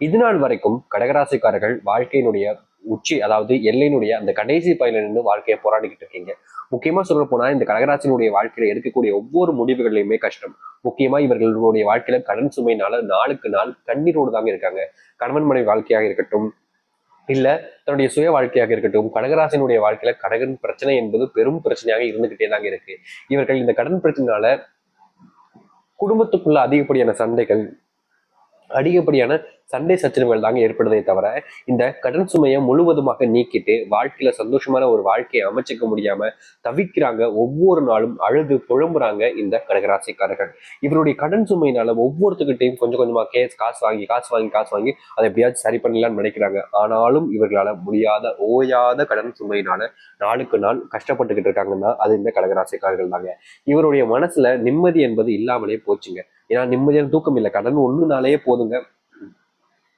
இது நாள் வரைக்கும் கடகராசிக்காரர்கள் வாழ்க்கையினுடைய உச்சி, அதாவது எல்லையினுடைய அந்த கடைசி பயில நின்று வாழ்க்கையை போராடிக்கிட்டு இருக்கீங்க. முக்கியமா சொல்ல போனா இந்த கடகராசினுடைய வாழ்க்கையில எடுக்கக்கூடிய ஒவ்வொரு முடிவுகள்லையுமே கஷ்டம். முக்கியமா இவர்களுடைய வாழ்க்கையில கடன் சுமையினால நாளுக்கு நாள் கண்ணீரோடு தாங்க இருக்காங்க. கணவன் மனைவி வாழ்க்கையாக இருக்கட்டும், இல்ல தன்னுடைய சுய வாழ்க்கையாக இருக்கட்டும், கடகராசினுடைய வாழ்க்கையில கடன் பிரச்சனை என்பது பெரும் பிரச்சனையாக இருந்துகிட்டே தாங்க இருக்கு. இவர்கள் இந்த கடன் பிரச்சனைனால குடும்பத்துக்குள்ள அதிகப்படியான சண்டை சச்சரவுகள் தாங்க ஏற்படுதே தவிர, இந்த கடன் சுமையை முழுவதுமாக நீக்கிட்டு வாழ்க்கையில சந்தோஷமான ஒரு வாழ்க்கையை அமைச்சிக்க முடியாம தவிக்கிறாங்க. ஒவ்வொரு நாளும் அழுது புழம்புறாங்க இந்த கடகராசிக்காரர்கள். இவருடைய கடன் சுமையினால ஒவ்வொருத்துக்கிட்டையும் கொஞ்சம் கொஞ்சமா காசு வாங்கி அதை எப்படியாச்சும் சரி பண்ணலாம்னு நினைக்கிறாங்க. ஆனாலும் இவர்களால முடியாத ஓயாத கடன் சுமையினால நாளுக்கு நாள் கஷ்டப்பட்டுக்கிட்டு இருக்காங்கன்னா அது இந்த கடகராசிக்காரர்கள் தாங்க. இவருடைய மனசுல நிம்மதி என்பது இல்லாமலே போச்சுங்க. ஏன்னா நிம்மதியான தூக்கம் இல்லை. கடன் ஒண்ணுனாலேயே போதுங்க.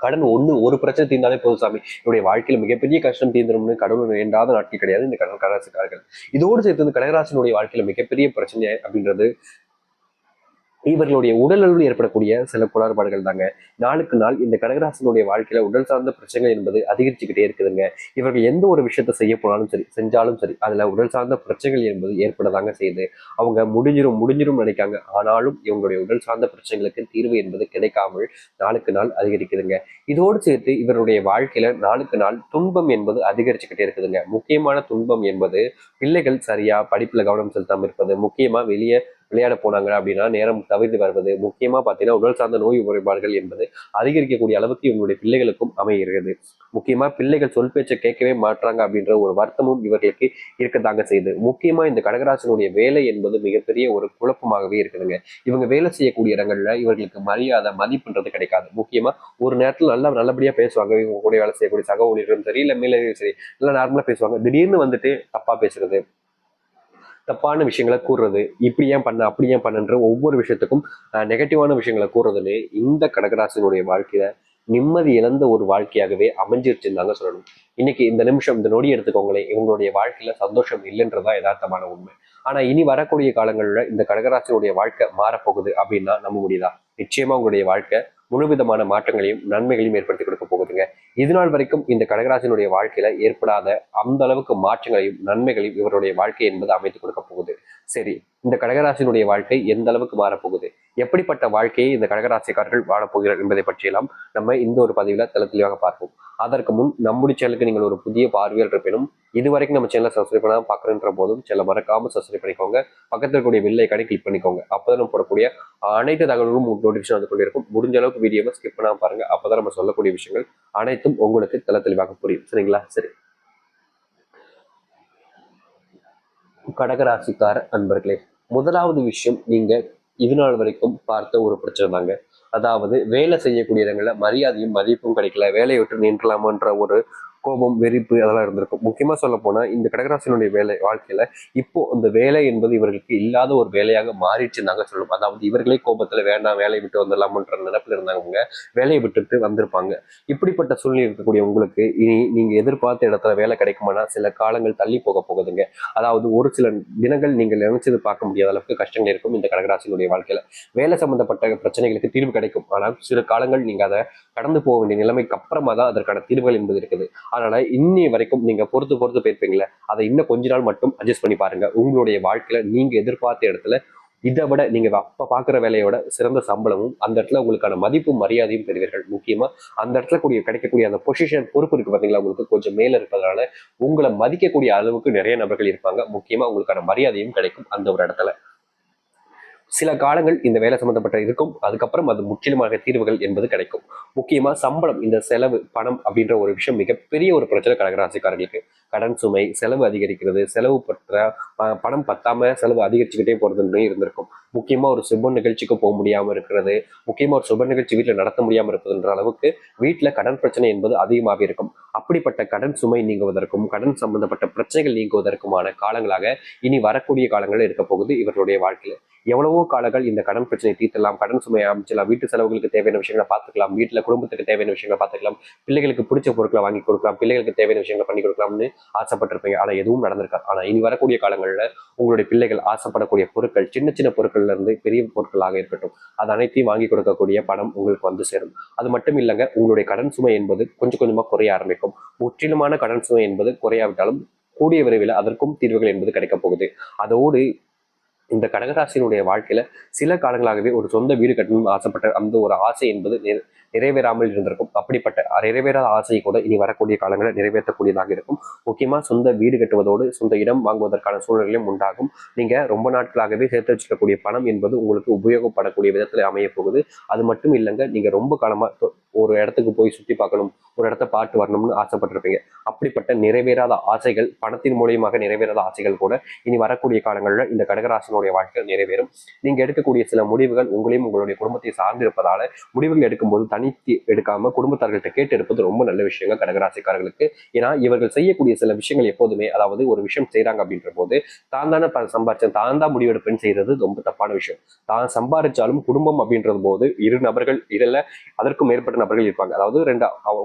கடன் ஒரு பிரச்சனை தீர்ந்தாலே போதும் சாமி, என்னுடைய வாழ்க்கையில மிகப்பெரிய கஷ்டம் தீர்ந்துரும்னு கடவுள் வேண்டாத நாட்கள் கிடையாது இந்த கடகராசிக்காரர்கள். இதோடு சேர்த்து இந்த கடகராசினுடைய வாழ்க்கையில மிகப்பெரிய பிரச்சனை அப்படின்றது இவர்களுடைய உடல் அளவில் ஏற்படக்கூடிய சில குளறுபாடுகள் தாங்க. நாளுக்கு நாள் இந்த கடகராசினுடைய வாழ்க்கையில உடல் சார்ந்த பிரச்சனைகள் என்பது அதிகரிச்சுக்கிட்டே இருக்குதுங்க. இவர்கள் எந்த ஒரு விஷயத்த செஞ்சாலும் சரி அதுல உடல் சார்ந்த பிரச்சனைகள் என்பது ஏற்படதாங்க செய்யுது. அவங்க முடிஞ்சிரும் நினைக்காங்க. ஆனாலும் இவங்களுடைய உடல் சார்ந்த பிரச்சனைகளுக்கு தீர்வு என்பது கிடைக்காமல் நாளுக்கு நாள் அதிகரிக்குதுங்க. இதோடு சேர்த்து இவருடைய வாழ்க்கையில நாளுக்கு நாள் துன்பம் என்பது அதிகரிச்சுக்கிட்டே இருக்குதுங்க. முக்கியமான துன்பம் என்பது பிள்ளைகள் சரியா படிப்புல கவனம் செலுத்தாம இருப்பது, முக்கியமா வெளியே விளையாட போனாங்க அப்படின்னா நேரம் தவிர்த்து வருவது, முக்கியமா பார்த்தீங்கன்னா உடல் சார்ந்த நோய் குறைபாடுகள் என்பது அதிகரிக்கக்கூடிய அளவுக்கு இவங்களுடைய பிள்ளைகளுக்கும் அமைகிறது. முக்கியமா பிள்ளைகள் சொல் பேச்சை கேட்கவே மாட்டாங்க அப்படின்ற ஒரு வருத்தமும் இவர்களுக்கு இருக்கத்தாங்க செய்யுது. முக்கியமா இந்த கடகராசினுடைய வேலை என்பது மிகப்பெரிய ஒரு குழப்பமாகவே இருக்குதுங்க. இவங்க வேலை செய்யக்கூடிய இடங்கள்ல இவர்களுக்கு மரியாதை மதிப்புன்றது கிடைக்காது. முக்கியமா ஒரு நேரத்தில் நல்லபடியா பேசுவாங்க, இவங்க கூட வேலை செய்யக்கூடிய சக ஊழியர்களும் சரி, இல்ல மேலே சரி, நல்லா நார்மலா பேசுவாங்க. திடீர்னு வந்துட்டு தப்பா பேசுறது, தப்பான விஷயங்களை கூறுறது, இப்படி ஏன் பண்ண அப்படி ஏன் பண்ணன்ற ஒவ்வொரு விஷயத்துக்கும் நெகட்டிவான விஷயங்களை கூறுறதுன்னு இந்த கடகராசினுடைய வாழ்க்கையில நிம்மதி இழந்த ஒரு வாழ்க்கையாகவே அமைஞ்சிருச்சுன்னு தாங்க சொல்லணும். இன்னைக்கு இந்த நிமிஷம் இந்த நொடி எடுத்துக்கோங்களேன், இவங்களுடைய வாழ்க்கையில சந்தோஷம் இல்லைன்றதா யதார்த்தமான உண்மை. ஆனா இனி வரக்கூடிய காலங்கள்ல இந்த கடகராசினுடைய வாழ்க்கை மாறப்போகுது அப்படின்னா நம்ப முடியுதா? நிச்சயமா உங்களுடைய வாழ்க்கை முழுவிதமான மாற்றங்களையும் நன்மைகளையும் ஏற்படுத்தி கொடுக்க போகுதுங்க. இது நாள் வரைக்கும் இந்த கடகராசினுடைய வாழ்க்கையில ஏற்படாத அந்த அளவுக்கு மாற்றங்களையும் நன்மைகளையும் இவருடைய வாழ்க்கை என்பது அமைத்து கொடுக்க போகுது. சரி, இந்த கடகராசினுடைய வாழ்க்கை எந்த அளவுக்கு மாறப்போகுது, எப்படிப்பட்ட வாழ்க்கையை இந்த கடகராசிக்காரர்கள் வாழப்போகிறார் என்பதை பற்றியெல்லாம் நம்ம இந்த ஒரு பதிவுல தெளிவாக பார்ப்போம். அதற்கு முன் நம்முடைய சேனலுக்கு நீங்கள் ஒரு புதிய பார்வையாளர் இருப்பினும் இதுவரைக்கும் நம்ம சேனலை சப்ஸ்கிரைப் பண்ணாம பார்க்குறன்ற போதும் சேனலை மறக்காம சப்ஸ்கிரைப் பண்ணிக்கோங்க. பக்கத்தில் இருக்கக்கூடிய பெல் ஐக்கானை கிளிக் பண்ணிக்கோங்க. அப்போதான் நம்ம போடக்கூடிய அனைத்து தகவல்களும் நோட்டிஃபிகேஷன் வந்து கொண்டிருக்கும். முடிஞ்ச அளவுக்கு வீடியோவை ஸ்கிப் பண்ணாம பாருங்க. அப்பதான் நம்ம சொல்லக்கூடிய விஷயங்கள் அனைத்தும் உங்களுக்கு தெளிவாக புரியும். சரிங்களா? சரி, கடகராசிக்கார அன்பர்களே, முதலாவது விஷயம், நீங்க இது நாள் வரைக்கும் பார்த்த ஒரு பிரச்சனை தாங்க. அதாவது வேலை செய்யக்கூடிய இடங்கள்ல மரியாதையும் மதிப்பும் கிடைக்கல, வேலையை விட்டு நின்றலாமான்ற ஒரு கோபம், வெறுப்பு அதெல்லாம் இருந்திருக்கும். முக்கியமா சொல்ல போனா இந்த கடகராசினுடைய வாழ்க்கையில இப்போ அந்த வேலை என்பது இவர்களுக்கு இல்லாத ஒரு வேலையாக மாறிடுச்சுன்னு சொல்லணும். அதாவது இவர்களே கோபத்துல வேண்டாம் வேலையை விட்டு வந்துடலாமன்ற நினைப்புல இருந்தாங்க, வேலையை விட்டுட்டு வந்திருப்பாங்க. இப்படிப்பட்ட சூழ்நிலை இருக்கக்கூடிய உங்களுக்கு இனி நீங்க எதிர்பார்த்த இடத்துல வேலை கிடைக்குமானா சில காலங்கள் தள்ளி போகுதுங்க. அதாவது ஒரு சில தினங்கள் நீங்கள் நினைச்சது பார்க்க முடியாத அளவுக்கு கஷ்டங்கள் இருக்கும் இந்த கடகராசினுடைய வாழ்க்கையில. வேலை சம்பந்தப்பட்ட பிரச்சனைகளுக்கு தீர்வு கிடைக்கும். ஆனால் சில காலங்கள் நீங்க அதை கடந்து போக வேண்டிய நிலைமைக்கு அப்புறமா தான் அதற்கான தீர்வுகள் என்பது இருக்குது. அதனால இன்னி வரைக்கும் நீங்க பொறுத்து போயிருப்பீங்களே, அதை இன்னும் கொஞ்ச நாள் மட்டும் அட்ஜஸ்ட் பண்ணி பாருங்க. உங்களுடைய வாழ்க்கையில நீங்க எதிர்பார்த்த இடத்துல இதை விட நீங்க அப்ப பாக்குற வேலையோட சிறந்த சம்பளமும் அந்த இடத்துல உங்களுக்கான மதிப்பும் மரியாதையும் பெறுவீர்கள். முக்கியமா அந்த இடத்துல கிடைக்கக்கூடிய அந்த பொசிஷன், பொறுப்பு இருக்கு பாத்தீங்களா, உங்களுக்கு கொஞ்சம் மேல இருப்பதனால உங்களை மதிக்கக்கூடிய அளவுக்கு நிறைய நபர்கள் இருப்பாங்க. முக்கியமா உங்களுக்கான மரியாதையும் கிடைக்கும் அந்த ஒரு இடத்துல. சில காலங்கள் இந்த வேலை சம்பந்தப்பட்ட இருக்கும், அதுக்கப்புறம் அது முற்றிலுமாக தீர்வுகள் என்பது கிடைக்கும். முக்கியமா சம்பளம், இந்த செலவு பணம் அப்படின்ற ஒரு விஷயம் மிகப்பெரிய ஒரு பிரச்சனை கடகராசிக்காரர்களுக்கு. கடன் சுமை, செலவு அதிகரிக்கிறது, செலவு பற்ற பணம் பத்தாம செலவு அதிகரிச்சுக்கிட்டே போறதுன்னு இருந்திருக்கும். முக்கியமா ஒரு சுப நிகழ்ச்சிக்கு போக முடியாம இருக்கிறது, முக்கியமா ஒரு சுப நிகழ்ச்சி வீட்டுல நடத்த முடியாம இருப்பதுன்ற அளவுக்கு வீட்டுல கடன் பிரச்சனை என்பது அதிகமாக இருக்கும். அப்படிப்பட்ட கடன் சுமை நீங்குவதற்கும் கடன் சம்பந்தப்பட்ட பிரச்சனைகள் நீங்குவதற்குமான காலங்களாக இனி வரக்கூடிய காலங்களில் இருக்க போகுது இவர்களுடைய வாழ்க்கையில. எவ்வளவோ காலங்கள் இந்த கடன் பிரச்சனை தீர்த்தலாம், கடன் சுமையை அமைச்சலாம், வீட்டு செலவுகளுக்கு தேவையான விஷயங்களை பார்த்துக்கலாம், வீட்டுல குடும்பத்துக்கு தேவையான விஷயங்களை பார்த்துக்கலாம், பிள்ளைகளுக்கு பிடிச்ச பொருட்களை வாங்கி கொடுக்கலாம், பிள்ளைகளுக்கு தேவையான விஷயங்களை பண்ணி கொடுக்கலாம்னு ஆசைப்பட்டிருப்பீங்க, ஆனா எதுவும் நடந்திருக்காது. ஆனா இனி வரக்கூடிய காலங்கள்ல உங்களுடைய பிள்ளைகள் ஆசைப்படக்கூடிய பொருட்கள், சின்ன சின்ன பொருட்கள்ல இருந்து பெரிய பொருட்களாக இருக்கட்டும், அது அனைத்தையும் வாங்கி கொடுக்கக்கூடிய பணம் உங்களுக்கு வந்து சேரும். அது மட்டும் இல்லைங்க, உங்களுடைய கடன் சுமை என்பது கொஞ்சம் கொஞ்சமா குறைய ஆரம்பிக்கும். முற்றிலுமான கடன் சுமை என்பது குறையாவிட்டாலும் கூடிய விரைவில் அதற்கும் தீர்வுகள் என்பது கிடைக்க போகுது. அதோடு இந்த கடகராசியினுடைய வாழ்க்கையில சில காலங்களாகவே ஒரு சொந்த வீடு கட்டணும்னு ஆசைப்பட்ட அந்த ஒரு ஆசை என்பது நிறைவேறாமல் இருந்திருக்கும். அப்படிப்பட்ட நிறைவேறாத ஆசையை கூட இனி வரக்கூடிய காலங்களில் நிறைவேற்றக்கூடியதாக இருக்கும். முக்கியமா சொந்த வீடு கட்டுவதோடு சொந்த இடம் வாங்குவதற்கான சூழ்நிலையும் உண்டாகும். நீங்க ரொம்ப நாட்களாகவே சேர்த்து வச்சிருக்கக்கூடிய பணம் என்பது உங்களுக்கு உபயோகப்படக்கூடிய விதத்துல அமைய போகுது. அது மட்டும் இல்லைங்க, நீங்க ரொம்ப காலமா ஒரு இடத்துக்கு போய் சுற்றி பார்க்கணும், ஒரு இடத்த பார்த்து வரணும்னு ஆசைப்பட்டிருப்பீங்க. அப்படிப்பட்ட நிறைவேறாத ஆசைகள், பணத்தின் மூலியமாக நிறைவேறாத ஆசைகள் கூட இனி வரக்கூடிய காலங்களில் இந்த கடகராசினுடைய வாழ்க்கையில் நிறைவேறும். நீங்க எடுக்கக்கூடிய சில முடிவுகள் உங்களையும் உங்களுடைய குடும்பத்தை சார்ந்து இருப்பதால முடிவுகள் எடுக்கும்போது தனித்து எடுக்காம குடும்பத்தார்கள்ட்ட கேட்டு எடுப்பது ரொம்ப நல்ல விஷயங்க கடகராசிக்காரர்களுக்கு. ஏன்னா இவர்கள் செய்யக்கூடிய சில விஷயங்கள் எப்போதுமே, அதாவது ஒரு விஷயம் செய்யறாங்க அப்படின்ற போது தான் தானே சம்பாரிச்சேன், தான் தான் முடிவெடுப்பேன்னு செய்யறது ரொம்ப தப்பான விஷயம். தான் சம்பாதிச்சாலும் குடும்பம் அப்படின்றது போது இரு நபர்கள் இல்ல அதற்கும் மேற்பட்ட நபர்கள் இருப்பாங்க. அதாவது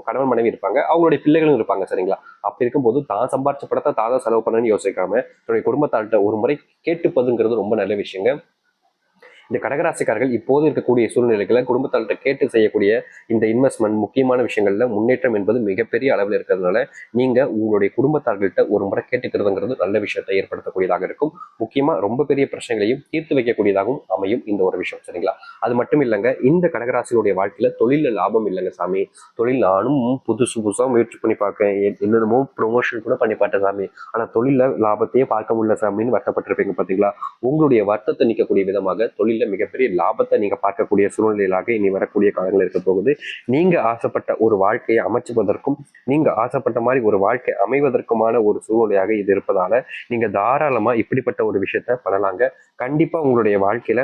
கணவன் மனைவி இருப்பாங்க, அவங்களுடைய பிள்ளைகளும் இருப்பாங்க, சரிங்களா? அப்படி இருக்கும்போது தான் சம்பாரிச்ச படத்தை தான் தான் செலவு பண்ணணும்னு யோசிக்காம தன்னுடைய குடும்பத்தார்கிட்ட ஒரு முறை கேட்டுப்பதுங்கிறது ரொம்ப நல்ல விஷயங்க. இந்த கடகராசிக்காரர்கள் இப்போது இருக்கக்கூடிய சூழ்நிலைகளை குடும்பத்தார்கிட்ட கேட்டு செய்யக்கூடிய இந்த இன்வெஸ்ட்மெண்ட் முக்கியமான விஷயங்கள்ல முன்னேற்றம் என்பது மிகப்பெரிய அளவில் இருக்கிறதுனால நீங்க உங்களுடைய குடும்பத்தார்கள்ட்ட ஒரு முறை கேட்டுக்கிறதுங்கிறது நல்ல விஷயத்தை ஏற்படுத்தக்கூடியதாக இருக்கும். முக்கியமா ரொம்ப பெரிய பிரச்சனைகளையும் தீர்த்து வைக்கக்கூடியதாகவும் அமையும் இந்த ஒரு விஷயம், சரிங்களா? அது மட்டும் இல்லைங்க, இந்த கடகராசினுடைய வாழ்க்கையில தொழில லாபம் இல்லைங்க சாமி. தொழில் நானும் புதுசு புதுசா முயற்சி பண்ணி பார்க்கேன், என்னென்னமோ ப்ரொமோஷன் கூட பண்ணி பார்த்தேன் சாமி, ஆனா தொழில லாபத்தையே பார்க்க முடியல சாமின்னு வருத்தப்பட்டிருப்பீங்க பாத்தீங்களா? உங்களுடைய வருத்தத்தை நீக்கக்கூடிய விதமாக தொழில் மிகப்பெரிய லாபத்தை நீங்க பார்க்கக்கூடிய சூழ்நிலையாக இனி வரக்கூடிய காலங்கள் இருக்க போகுது. நீங்க ஆசைப்பட்ட ஒரு வாழ்க்கையை அமைச்சுவதற்கும் நீங்க ஆசைப்பட்ட மாதிரி ஒரு வாழ்க்கை அமைவதற்குமான ஒரு சூழ்நிலையாக இது இருப்பதால நீங்க தாராளமா இப்படிப்பட்ட ஒரு விஷயத்த பண்ணலாங்க. கண்டிப்பா உங்களுடைய வாழ்க்கையில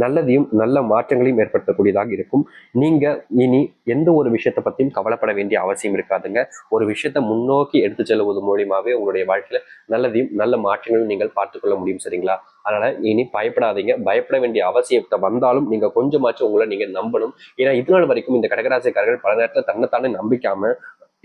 நல்லதையும் நல்ல மாற்றங்களையும் ஏற்படுத்தக்கூடியதாக இருக்கும். நீங்க இனி எந்த ஒரு விஷயத்தை பத்தியும் கவலைப்பட வேண்டிய அவசியம் இருக்காதுங்க. ஒரு விஷயத்தை முன்னோக்கி எடுத்து செல்வது மூலியமாவே உங்களுடைய வாழ்க்கையில நல்லதையும் நல்ல மாற்றங்களையும் நீங்கள் பார்த்துக்கொள்ள முடியும், சரிங்களா? அதனால இனி பயப்படாதீங்க. பயப்பட வேண்டிய அவசியத்தை வந்தாலும் நீங்க கொஞ்சமாச்சும் உங்களை நீங்க நம்பணும். ஏன்னா இதுநாள் வரைக்கும் இந்த கடகராசிக்காரர்கள் பல நேரத்துல தன்னைத்தானே நம்பிக்காம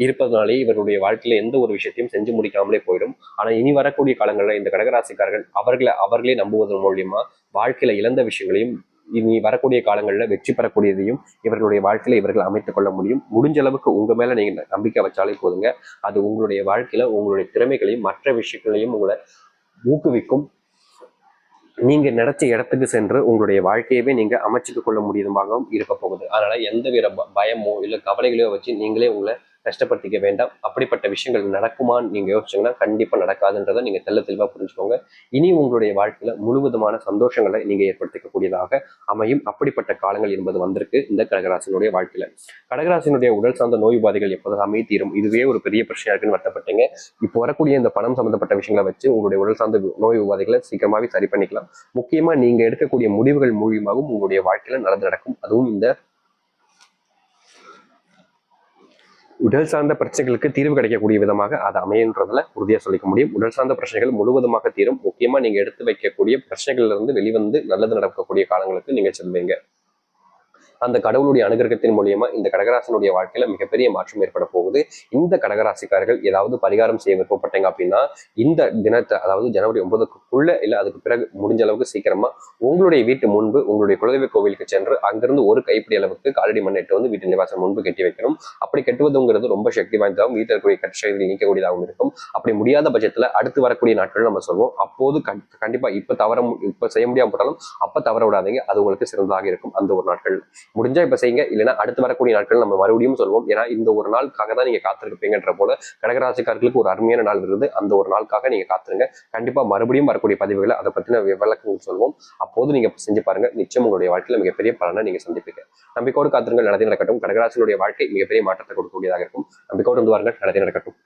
இருப்பதனாலே இவருடைய வாழ்க்கையில எந்த ஒரு விஷயத்தையும் செஞ்சு முடிக்காமலே போயிடும். ஆனா இனி வரக்கூடிய காலங்களில் இந்த கடகராசிக்காரர்கள் அவர்களே நம்புவதன் மூலியமா வாழ்க்கையில இழந்த விஷயங்களையும் இனி வரக்கூடிய காலங்களில் வெற்றி பெறக்கூடியதையும் இவர்களுடைய வாழ்க்கையில இவர்கள் அமைத்துக் கொள்ள முடியும். முடிஞ்ச அளவுக்கு உங்க மேல நீங்க நம்பிக்கை வச்சாலே போதுங்க. அது உங்களுடைய வாழ்க்கையில உங்களுடைய திறமைகளையும் மற்ற விஷயங்களையும் உங்களை ஊக்குவிக்கும். நீங்க நினைச்ச இடத்துக்கு சென்று உங்களுடைய வாழ்க்கையவே நீங்க அமைச்சுக்க கொள்ள முடியுமாகவும் இருக்க போகுது. அதனால எந்த வித பயமோ இல்ல கவலைகளையோ வச்சு நீங்களே உங்களை கஷ்டப்படுத்திக்க வேண்டாம். அப்படிப்பட்ட விஷயங்கள் நடக்குமான்னு நீங்க யோசிச்சீங்கன்னா கண்டிப்பா நடக்காதுன்றதை நீங்க தெளிவா புரிஞ்சுக்கோங்க. இனி உங்களுடைய வாழ்க்கையில முழுவதுமான சந்தோஷங்களை நீங்க ஏற்படுத்திக்கக்கூடியதாக அமையும். அப்படிப்பட்ட காலங்கள் என்பது வந்திருக்கு இந்த கடகராசினுடைய வாழ்க்கையில. கடகராசினுடைய உடல் சார்ந்த நோய் உபாதைகள் எப்போதுமே தீரும். இதுவே ஒரு பெரிய பிரச்சனையா இருக்குன்னு வருத்தப்பட்டீங்க. இப்போ வரக்கூடிய இந்த பணம் சம்பந்தப்பட்ட விஷயங்களை வச்சு உங்களுடைய உடல் சார்ந்த நோய் உபாதைகளை சீக்கிரமாவே சரி பண்ணிக்கலாம். முக்கியமா நீங்க எடுக்கக்கூடிய முடிவுகள் மூலியமாகவும் உங்களுடைய வாழ்க்கையில நல்லது நடக்கும். அதுவும் இந்த உடல் சார்ந்த பிரச்சனைகளுக்கு தீர்வு கிடைக்கக்கூடிய விதமாக அது அமையன்றதுல உறுதியா சொல்லிக்க முடியும். உடல் சார்ந்த பிரச்சனைகள் முழுவதுமாக தீரும். முக்கியமா நீங்க எடுத்து வைக்கக்கூடிய பிரச்சனைகள்ல இருந்து வெளிவந்து நல்லது நடக்கக்கூடிய காலங்களுக்கு நீங்க செல்வீங்க. அந்த கடவுளுடைய அனுகிரகத்தின் மூலியமா இந்த கடகராசினுடைய வாழ்க்கையில மிகப்பெரிய மாற்றம் ஏற்பட போகுது. இந்த கடகராசிக்காரர்கள் ஏதாவது பரிகாரம் செய்ய விருப்பப்பட்டீங்க அப்படின்னா இந்த தினத்தை, அதாவது ஜனவரி 9க்குள்ள இல்ல அதுக்கு பிறகு முடிஞ்ச அளவுக்கு சீக்கிரமா உங்களுடைய வீட்டு முன்பு உங்களுடைய குலதெய்வ கோவிலுக்கு சென்று அங்கிருந்து ஒரு கைப்பிடி அளவுக்கு காலடி மண்ணிட்டு வந்து வீட்டு நிவாசம் முன்பு கட்டி வைக்கணும். அப்படி கட்டுவதுங்கிறது ரொம்ப சக்தி வாய்ந்ததாகவும் வீட்டில் இருக்கக்கூடிய கட்சிகள் நீக்கக்கூடியதாகவும் இருக்கும். அப்படி முடியாத பட்சத்துல அடுத்து வரக்கூடிய நாட்கள் நம்ம சொல்லுவோம். அப்போது கண்டிப்பா இப்ப செய்ய முடியாம போட்டாலும் அப்ப தவற விடாதீங்க. அது உங்களுக்கு சிறந்ததாக இருக்கும். அந்த ஒரு நாட்கள் முடிஞ்சா இப்ப செய்யுங்க, இல்லைன்னா அடுத்து வரக்கூடிய நாட்கள் நம்ம மறுபடியும் சொல்லுவோம். ஏன்னா இந்த ஒரு நாளுக்காக தான் நீங்க காத்திருப்பீங்கன்ற போல கடகராசிக்காரர்களுக்கு ஒரு அருமையான நாள் வருது. அந்த ஒரு நாளுக்காக நீங்க காத்துருங்க. கண்டிப்பா மறுபடியும் வரக்கூடிய பதிவுகளை அதை பத்தின விளக்கங்கள் சொல்லுவோம். அப்போது நீங்க செஞ்சு பாருங்க, நிச்சயம் உங்களுடைய வாழ்க்கையில மிகப்பெரிய பலனை நீங்க சந்திப்பீங்க. நம்பிக்கையோடு காத்திருங்கள், நல்லதே நடக்கட்டும். கடகராசினுடைய வாழ்க்கை மிகப்பெரிய மாற்றத்தை கொடுக்கக்கூடியதாக இருக்கும். நம்பிக்கையோடு வந்து வாருங்கள், நல்லதே நடக்கட்டும்.